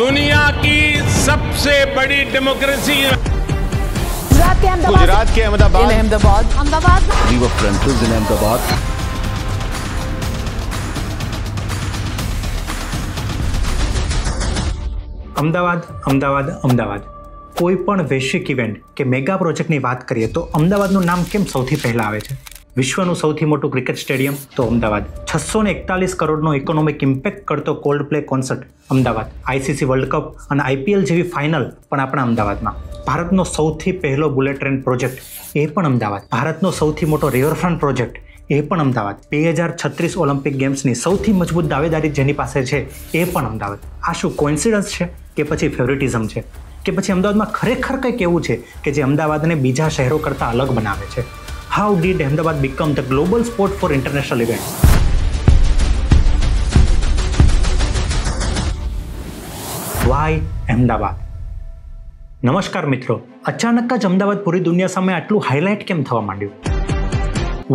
दुनिया की सबसे बड़ी डेमोक्रेसी गुजरात के Ahmedabad We were frontals in Ahmedabad. Ahmedabad કોઈ પણ વૈશ્વિક ઇવેન્ટ કે મેગા પ્રોજેક્ટની વાત કરીએ તો અમદાવાદનું નામ કેમ સૌથી પહેલા આવે છે? વિશ્વનું સૌથી મોટું ક્રિકેટ સ્ટેડિયમ તો અમદાવાદ, 641 કરોડનો ઇકોનોમિક ઇમ્પેક્ટ કરતો cold play concert Ahmedabad, ICC world cup અને આઈપીએલ જેવી ફાઇનલ પણ આપણા અમદાવાદમાં, ભારતનો સૌથી પહેલો બુલેટ ટ્રેન પ્રોજેક્ટ એ પણ અમદાવાદ, ભારતનો સૌથી મોટો રિવરફ્રન્ટ પ્રોજેક્ટ એ પણ અમદાવાદ, 2036 ઓલિમ્પિક ગેમ્સની સૌથી મજબૂત દાવેદારી જેની પાસે છે એ પણ અમદાવાદ. આ શું કોઇન્સિડન્સ છે કે પછી ફેવરિટિઝમ છે કે પછી અમદાવાદમાં ખરેખર કંઈક એવું છે કે જે અમદાવાદને બીજા શહેરો કરતાં અલગ બનાવે છે? How did Ahmedabad become the global spot for international events? Why Ahmedabad? નમસ્કાર મિત્રો, અચાનક જ અમદાવાદ પૂરી દુનિયા સામે આટલું હાઇલાઇટ કેમ થવા માંડ્યું?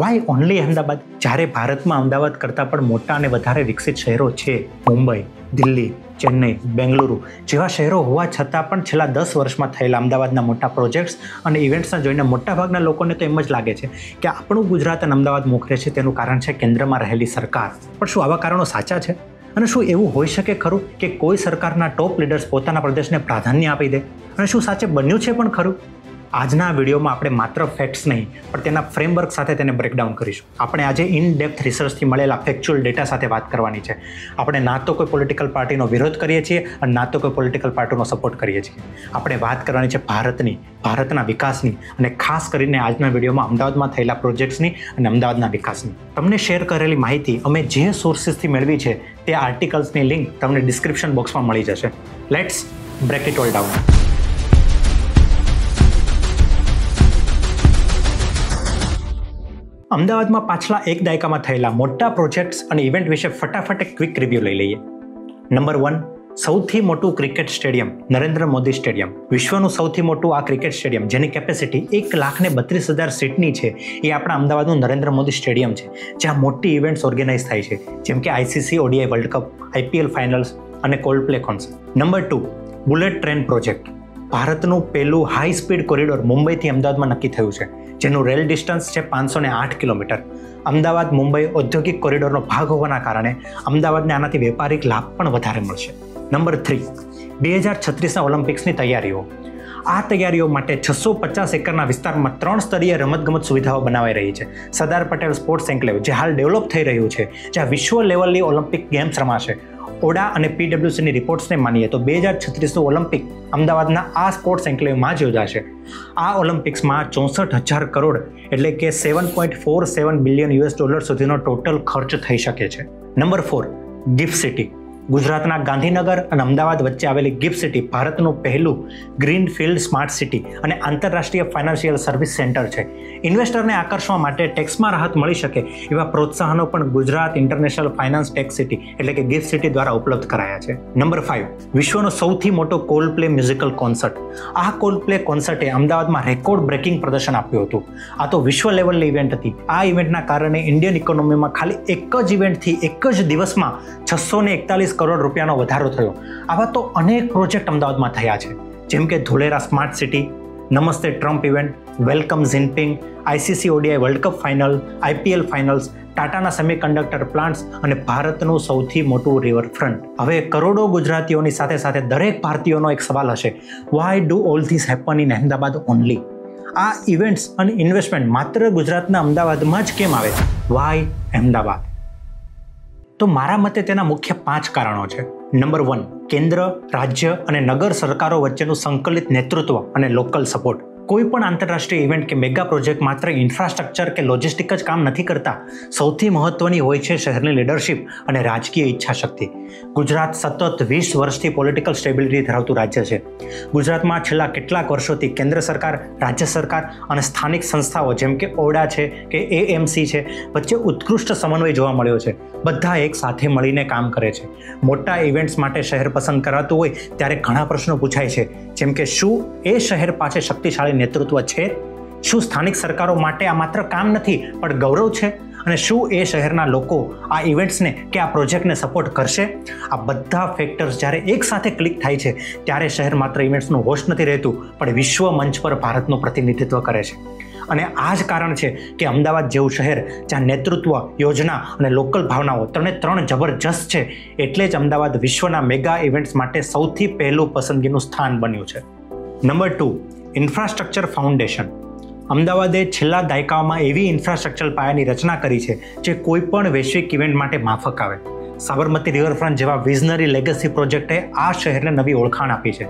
Why only Ahmedabad? જ્યારે ભારતમાં અમદાવાદ કરતાં પણ મોટા અને વધારે વિકસિત શહેરો છે, મુંબઈ, દિલ્હી, ચેન્નઈ, બેંગલુરુ જેવા શહેરો હોવા છતાં પણ છેલ્લા 10 વર્ષમાં થયેલા અમદાવાદના મોટા પ્રોજેક્ટ્સ અને ઇવેન્ટ્સને જોઈને મોટાભાગના લોકોને તો એમ જ લાગે છે કે આપણું ગુજરાત અને અમદાવાદ મોખરે છે તેનું કારણ છે કેન્દ્રમાં રહેલી સરકાર. પણ શું આવા કારણો સાચા છે? અને શું એવું હોઈ શકે ખરું કે કોઈ સરકારના ટોપ લીડર્સ પોતાના પ્રદેશને પ્રાધાન્ય આપી દે? અને શું સાચે બન્યું છે પણ ખરું? આજના વિડીયોમાં આપણે માત્ર ફેક્ટ્સ નહીં પણ તેના ફ્રેમવર્ક સાથે તેને બ્રેકડાઉન કરીશું. આપણે આજે ઇન ડેપ્થ રિસર્ચથી મળેલા ફેક્ચ્યુઅલ ડેટા સાથે વાત કરવાની છે. આપણે ના તો કોઈ પોલિટિકલ પાર્ટીનો વિરોધ કરીએ છીએ અને ના તો કોઈ પોલિટિકલ પાર્ટીનો સપોર્ટ કરીએ છીએ. આપણે વાત કરવાની છે ભારતના વિકાસની અને ખાસ કરીને આજના વિડીયોમાં અમદાવાદમાં થયેલા પ્રોજેક્ટ્સની અને અમદાવાદના વિકાસની. તમને શેર કરેલી માહિતી અમે જે સોર્સિસથી મેળવી છે તે આર્ટિકલ્સની લિંક તમને ડિસ્ક્રિપ્શન બોક્સમાં મળી જશે. Let's break it all down. અમદાવાદમાં પાછલા એક દાયકામાં થયેલા મોટા પ્રોજેક્ટ્સ અને ઇવેન્ટ વિશે ફટાફટ એક ક્વિક રિવ્યૂ લઈ લઈએ. નંબર 1, સૌથી મોટું cricket stadium Narendra Modi stadium. વિશ્વનું સૌથી મોટું આ ક્રિકેટ સ્ટેડિયમ જેની કેપેસિટી 1,32,000 સીટની છે એ આપણા અમદાવાદનું નરેન્દ્ર મોદી સ્ટેડિયમ છે, જ્યાં મોટી ઇવેન્ટ્સ ઓર્ગેનાઇઝ થાય છે, જેમ કે ICC ODI world cup, IPL finals અને Coldplay concert. Number 2, bullet train project. ભારતનું પહેલું હાઈ સ્પીડ કોરિડોર મુંબઈથી અમદાવાદમાં નક્કી થયું છે, જેનું રેલ ડિસ્ટન્સ છે 508 કિલોમીટર. અમદાવાદ મુંબઈ ઔદ્યોગિક કોરિડોરનો ભાગ હોવાના કારણે અમદાવાદને આનાથી વેપારિક લાભ પણ વધારે મળશે. નંબર 3, 2036ના ઓલિમ્પિક્સની તૈયારીઓ. આ તૈયારીઓ માટે 650 એકરના વિસ્તારમાં 3 સ્તરીય રમતગમત સુવિધાઓ બનાવાઈ રહી છે. સરદાર પટેલ સ્પોર્ટ્સ એન્કલેવ જે હાલ ડેવલપ થઈ રહ્યું છે, જ્યાં વિશ્વ લેવલની ઓલિમ્પિક ગેમ્સ રમાશે. ઓડા અને પીડબ્લ્યુસીની રિપોર્ટ્સને માનીએ તો 2036નું ઓલિમ્પિક અમદાવાદના આ સ્પોર્ટ્સ એન્કલેવમાં જ યોજાશે. આ ઓલિમ્પિક્સમાં 64,000 કરોડ એટલે કે $7.47 બિલિયન સુધીનો ટોટલ ખર્ચ થઈ શકે છે. Number 4, gift city. ગુજરાતના ગાંધીનગર અને અમદાવાદ વચ્ચે આવેલી ગિફ્ટ સિટી ભારતનું પહેલું ગ્રીનફિલ્ડ સ્માર્ટ સિટી અને આંતરરાષ્ટ્રીય ફાઇનાન્શિયલ સર્વિસ સેન્ટર છે. ઇન્વેસ્ટરને આકર્ષવા માટે ટેક્સમાં રાહત મળી શકે એવા પ્રોત્સાહનો પણ Gujarat international finance tax city એટલે કે ગિફ્ટ સિટી દ્વારા ઉપલબ્ધ કરાયા છે. નંબર 5, વિશ્વનો સૌથી મોટો કોલ્ડ પ્લે મ્યુઝિકલ કોન્સર્ટ. આ કોલ્ડ પ્લે કોન્સર્ટે અમદાવાદમાં રેકોર્ડ બ્રેકિંગ પ્રદર્શન આપ્યું હતું. આ તો વિશ્વ લેવલની ઇવેન્ટ હતી. આ ઇવેન્ટના કારણે ઇન્ડિયન ઇકોનોમીમાં ખાલી એક જ ઇવેન્ટથી એક જ દિવસમાં 641 કરોડ રૂપિયાનો વધારો થયો. આવા તો અનેક પ્રોજેક્ટ અમદાવાદમાં થયા છે, જેમ કે Dholera smart city, Namaste Trump event, welcome Jinping, ICC ODI world cup final, IPL finals, ટાટાના સેમિકન્ડક્ટર પ્લાન્ટ્સ અને ભારતનું સૌથી મોટું રિવરફ્રન્ટ. હવે કરોડો ગુજરાતીઓની સાથે સાથે દરેક ભારતીયોનો એક સવાલ હશે, why do all this happen in Ahmedabad only? આ ઇવેન્ટ્સ અને ઇન્વેસ્ટમેન્ટ માત્ર ગુજરાતના અમદાવાદમાં જ કેમ આવે? વાય અમદાવાદ? તો મારા મતે તેના મુખ્ય 5 કારણો છે. નંબર 1, કેન્દ્ર, રાજ્ય અને નગર સરકારો વચ્ચેનું સંકલિત નેતૃત્વ અને લોકલ સપોર્ટ. કોઈ પણ આંતરરાષ્ટ્રીય ઇવેન્ટ કે મેગા પ્રોજેક્ટ માત્ર ઇન્ફ્રાસ્ટ્રક્ચર કે લોજિસ્ટિક જ કામ નથી કરતા. સૌથી મહત્વની હોય છે શહેરની લીડરશિપ અને રાજકીય ઈચ્છાશક્તિ. ગુજરાત સતત 20 વર્ષથી પોલિટિકલ સ્ટેબિલિટી ધરાવતું રાજ્ય છે. ગુજરાતમાં છેલ્લા કેટલાક વર્ષોથી કેન્દ્ર સરકાર, રાજ્ય સરકાર અને સ્થાનિક સંસ્થાઓ જેમ કે ઓડા છે કે એએમસી છે વચ્ચે ઉત્કૃષ્ટ સમન્વય જોવા મળ્યો છે. બધા એક સાથે મળીને કામ કરે છે. મોટા ઇવેન્ટ્સ માટે શહેર પસંદ કરાતું હોય ત્યારે ઘણા પ્રશ્નો પૂછાય છે, જેમ કે શું એ શહેર પાસે શક્તિશાળી નેતૃત્વ છે? શું સ્થાનિક સરકારો માટે આ માત્ર કામ નથી પણ ગૌરવ છે? અને શું એ શહેરના લોકો આ ઇવેન્ટ્સને કે આ પ્રોજેક્ટને સપોર્ટ કરશે? આ બધા ફેક્ટર્સ જ્યારે એક સાથે ક્લિક થાય છે ત્યારે શહેર માત્ર ઇવેન્ટ્સનું હોસ્ટ નથી રહેતું, પણ વિશ્વ મંચ પર ભારતનું પ્રતિનિધિત્વ કરે છે. અને આ જ કારણ છે કે અમદાવાદ જેવું શહેર જ્યાં નેતૃત્વ, યોજના અને લોકલ ભાવનાઓ ત્રણ જબરજસ્ત છે, એટલે જ અમદાવાદ વિશ્વના મેગા ઇવેન્ટ્સ માટે સૌથી પહેલું પસંદગીનું સ્થાન બન્યું છે. Number 2, infrastructure foundation. અમદાવાદે છેલ્લા દાયકાઓમાં એવી ઇન્ફ્રાસ્ટ્રક્ચર પાયાની રચના કરી છે જે કોઈ પણ વૈશ્વિક ઇવેન્ટ માટે માફક આવે. સાબરમતી રિવરફ્રન્ટ જેવા વિઝનરી લેગસી પ્રોજેક્ટે આ શહેરને નવી ઓળખાણ આપી છે.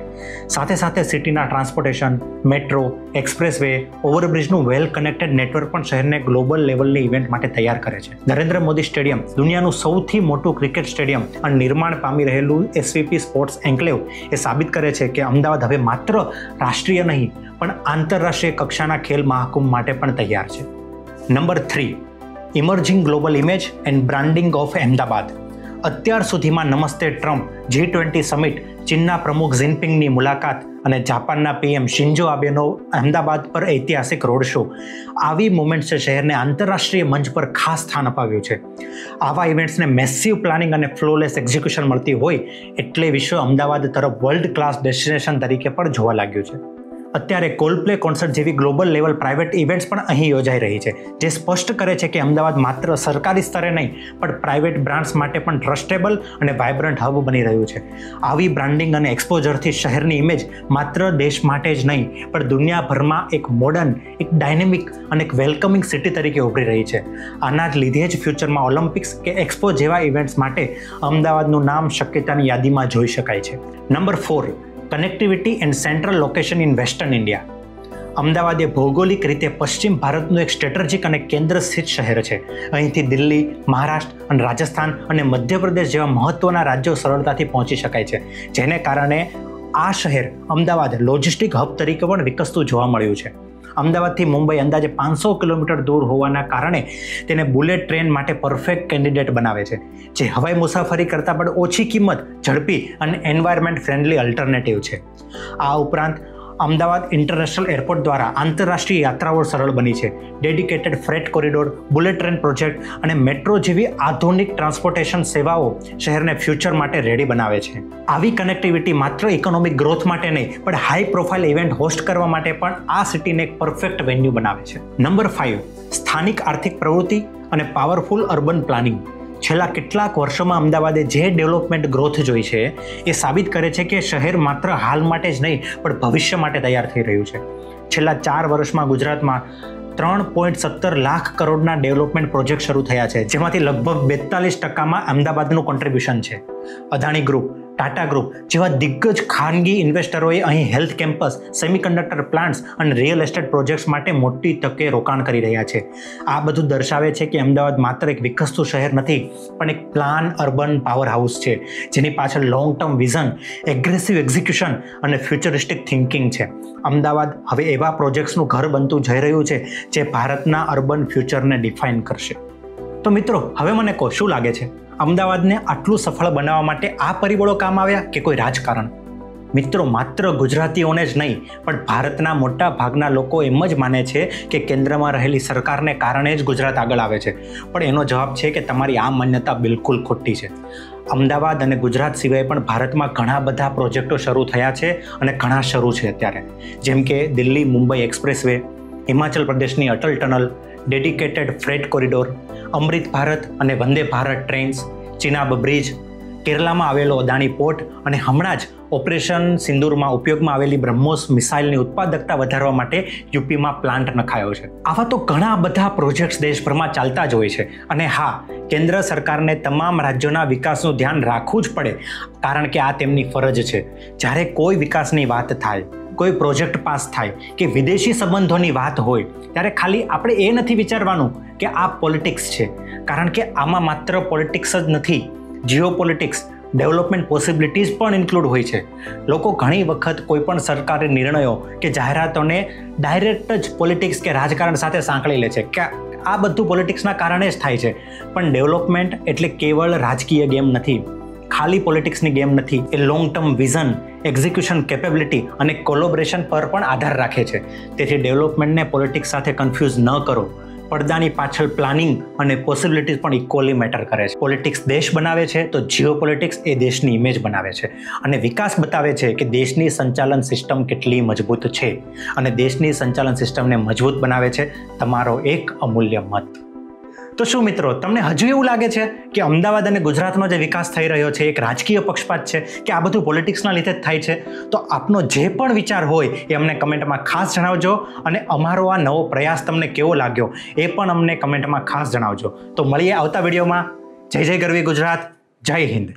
સાથે સાથે સિટીના ટ્રાન્સપોર્ટેશન, મેટ્રો, એક્સપ્રેસવે, ઓવરબ્રિજનું વેલ કનેક્ટેડ નેટવર્ક પણ શહેરને ગ્લોબલ લેવલની ઇવેન્ટ માટે તૈયાર કરે છે. નરેન્દ્ર મોદી સ્ટેડિયમ, દુનિયાનું સૌથી મોટું ક્રિકેટ સ્ટેડિયમ અને નિર્માણ પામી રહેલું એસવીપી સ્પોર્ટ્સ એન્કલેવ એ સાબિત કરે છે કે અમદાવાદ હવે માત્ર રાષ્ટ્રીય નહીં પણ આંતરરાષ્ટ્રીય કક્ષાના ખેલ મહાકુંભ માટે પણ તૈયાર છે. Number 3, emerging global image and branding of Ahmedabad. અત્યાર સુધીમાં નમસ્તે ટ્રમ્પ, G20 સમિટ, ચીનના પ્રમુખ જિનપિંગની મુલાકાત અને જાપાનના પીએમ શિન્ઝો આબેનો અમદાવાદ પર ઐતિહાસિક રોડ શો, આવી મુમેન્ટ્સે શહેરને આંતરરાષ્ટ્રીય મંચ પર ખાસ સ્થાન અપાવ્યું છે. આવા ઇવેન્ટ્સને મેસિવ પ્લાનિંગ અને ફ્લોલેસ એક્ઝિક્યુશન મળતી હોય એટલે વિશ્વ અમદાવાદ તરફ વર્લ્ડ ક્લાસ ડેસ્ટિનેશન તરીકે પણ જોવા લાગ્યું છે. અત્યારે કોલ્ડપ્લે કોન્સર્ટ જેવી ગ્લોબલ લેવલ પ્રાઇવેટ ઇવેન્ટ્સ પણ અહીં યોજાઈ રહી છે, જે સ્પષ્ટ કરે છે કે અમદાવાદ માત્ર સરકારી સ્તરે નહીં પણ પ્રાઇવેટ બ્રાન્ડ્સ માટે પણ ટ્રસ્ટેબલ અને વાઇબ્રન્ટ હબ બની રહ્યું છે. આવી બ્રાન્ડિંગ અને એક્સપોઝરથી શહેરની ઇમેજ માત્ર દેશ માટે જ નહીં પણ દુનિયાભરમાં એક મોડર્ન, એક ડાયનેમિક અને એક વેલકમિંગ સિટી તરીકે ઉભરી રહી છે. આના જ લીધે જ ફ્યુચરમાં ઓલિમ્પિક્સ કે એક્સપો જેવા ઇવેન્ટ્સ માટે અમદાવાદનું નામ શક્યતાની યાદીમાં જોઈ શકાય છે. Number 4, connectivity and central location in western India. Ahmedabad એ ભૌગોલિક રીતે પશ્ચિમ ભારતનું એક સ્ટ્રેટેજિક અને કેન્દ્ર સ્થિત શહેર છે. અહીંથી દિલ્હી, મહારાષ્ટ્ર અને રાજસ્થાન અને મધ્યપ્રદેશ જેવા મહત્વના રાજ્યો સરળતાથી પહોંચી શકાય છે, જેને કારણે આ શહેર અમદાવાદ લોજિસ્ટિક હબ તરીકે પણ વિકસતું જોવા મળ્યું છે. અમદાવાદથી મુંબઈ અંદાજે 500 કિલોમીટર દૂર હોવાના કારણે તેને બુલેટ ટ્રેન માટે પરફેક્ટ કેન્ડિડેટ બનાવે છે, જે હવાઈ મુસાફરી કરતાં પણ ઓછી કિંમત, ઝડપી અને એન્વાયરમેન્ટ ફ્રેન્ડલી અલ્ટરનેટિવ છે. આ ઉપરાંત અમદાવાદ ઇન્ટરનેશનલ એરપોર્ટ દ્વારા આંતરરાષ્ટ્રીય યાત્રાઓ સરળ બની છે. Dedicated freight corridor, bullet train project અને મેટ્રો જેવી આધુનિક ટ્રાન્સપોર્ટેશન સેવાઓ શહેરને ફ્યુચર માટે રેડી બનાવે છે. આવી કનેક્ટિવિટી માત્ર ઇકોનોમિક ગ્રોથ માટે નહીં પણ હાઈ પ્રોફાઇલ ઇવેન્ટ હોસ્ટ કરવા માટે પણ આ સિટીને એક પરફેક્ટ વેન્યુ બનાવે છે. નંબર 5, સ્થાનિક આર્થિક પ્રવૃત્તિ અને પાવરફુલ અર્બન પ્લાનિંગ. છેલ્લા કેટલાક વર્ષોમાં અમદાવાદે જે ડેવલપમેન્ટ ગ્રોથ જોઈ છે એ સાબિત કરે છે કે શહેર માત્ર હાલ માટે જ નહીં પણ ભવિષ્ય માટે તૈયાર થઈ રહ્યું છે. છેલ્લા 4 વર્ષમાં ગુજરાતમાં 3.17 લાખ કરોડના ડેવલપમેન્ટ પ્રોજેક્ટ શરૂ થયા છે, જેમાંથી લગભગ 42% અમદાવાદનું કોન્ટ્રીબ્યુશન છે. અદાણી ગ્રુપ, ટાટા ગ્રુપ જેવા દિગ્ગજ ખાનગી ઇન્વેસ્ટરોએ અહીં હેલ્થ કેમ્પસ, સેમિકન્ડક્ટર પ્લાન્ટ્સ અને રિયલ એસ્ટેટ પ્રોજેક્ટ્સ માટે મોટી તકે રોકાણ કરી રહ્યા છે. આ બધું દર્શાવે છે કે અમદાવાદ માત્ર એક વિકસતું શહેર નથી પણ એક પ્લાન અર્બન પાવર હાઉસ છે, જેની પાછળ long term vision, aggressive execution અને ફ્યુચરિસ્ટિક થિંકિંગ છે. અમદાવાદ હવે એવા પ્રોજેક્ટ્સનું ઘર બનતું જઈ રહ્યું છે જે ભારતના અર્બન ફ્યુચરને ડિફાઇન કરશે. તો મિત્રો, હવે મને કહો, શું લાગે છે? અમદાવાદને આટલું સફળ બનાવવા માટે આ પરિબળો કામ આવ્યા કે કોઈ રાજકારણ? મિત્રો, માત્ર ગુજરાતીઓને જ નહીં પણ ભારતના મોટા ભાગના લોકો એમ જ માને છે કે કેન્દ્રમાં રહેલી સરકારને કારણે જ ગુજરાત આગળ આવે છે, પણ એનો જવાબ છે કે તમારી આ માન્યતા બિલકુલ ખોટી છે. અમદાવાદ અને ગુજરાત સિવાય પણ ભારતમાં ઘણા બધા પ્રોજેક્ટો શરૂ થયા છે અને ઘણા શરૂ છે અત્યારે, જેમ કે દિલ્હી મુંબઈ એક્સપ્રેસવે, હિમાચલ પ્રદેશની Atal tunnel, dedicated freight corridor, Amrit Bharat અને વંદે ભારત ટ્રેન્સ, ચિનાબ બ્રિજ, કેરલામાં આવેલો અદાણી પોર્ટ અને હમણાં જ ઓપરેશન સિંદૂરમાં ઉપયોગમાં આવેલી બ્રહ્મોસ મિસાઇલની ઉત્પાદકતા વધારવા માટે યુપીમાં પ્લાન્ટ નખાયો છે. આવા તો ઘણા બધા પ્રોજેક્ટ્સ દેશભરમાં ચાલતા જ હોય છે. અને હા, કેન્દ્ર સરકારને તમામ રાજ્યોના વિકાસનું ધ્યાન રાખવું જ પડે, કારણ કે આ તેમની ફરજ છે. જ્યારે કોઈ વિકાસની વાત થાય, કોઈ પ્રોજેક્ટ પાસ થાય કે વિદેશી સંબંધોની વાત હોય ત્યારે ખાલી આપણે એ નથી વિચારવાનું કે આ પોલિટિક્સ છે, કારણ કે આમાં માત્ર પોલિટિક્સ જ નથી, જીઓ પોલિટિક્સ, ડેવલપમેન્ટ પોસિબિલિટીઝ પણ ઇન્ક્લુડ હોય છે. લોકો ઘણી વખત કોઈ પણ સરકારી નિર્ણયો કે જાહેરાતોને ડાયરેક્ટ જ પોલિટિક્સ કે રાજકારણ સાથે સાંકળી લે છે કે આ બધું પોલિટિક્સના કારણે જ થાય છે, પણ ડેવલપમેન્ટ એટલે કેવળ રાજકીય ગેમ નથી, ખાલી પોલિટિક્સની ગેમ નથી. એ long term vision, execution capability અને કોલોબરેશન પર પણ આધાર રાખે છે. તેથી ડેવલપમેન્ટને પોલિટિક્સ સાથે કન્ફ્યુઝ ન કરો. પડદાની પાછળ પ્લાનિંગ અને પોસિબિલિટીઝ પણ ઇક્વલી મેટર કરે છે. પોલિટિક્સ દેશ બનાવે છે તો જીઓ પોલિટિક્સ એ દેશની ઇમેજ બનાવે છે અને વિકાસ બતાવે છે કે દેશની સંચાલન સિસ્ટમ કેટલી મજબૂત છે અને દેશની સંચાલન સિસ્ટમને મજબૂત બનાવે છે તમારો એક અમૂલ્ય મત. તો શું મિત્રો, તમને હજુ એવું લાગે છે કે અમદાવાદ અને ગુજરાતનો જે વિકાસ થઈ રહ્યો છે એક રાજકીય પક્ષપાત છે કે આ બધું પોલિટિક્સના લીધે જ થાય છે? તો આપનો જે પણ વિચાર હોય એ અમને કમેન્ટમાં ખાસ જણાવજો અને અમારો આ નવો પ્રયાસ તમને કેવો લાગ્યો એ પણ અમને કમેન્ટમાં ખાસ જણાવજો. તો મળીએ આવતા વિડીયોમાં. જય જય ગરવી ગુજરાત, જય હિન્દ.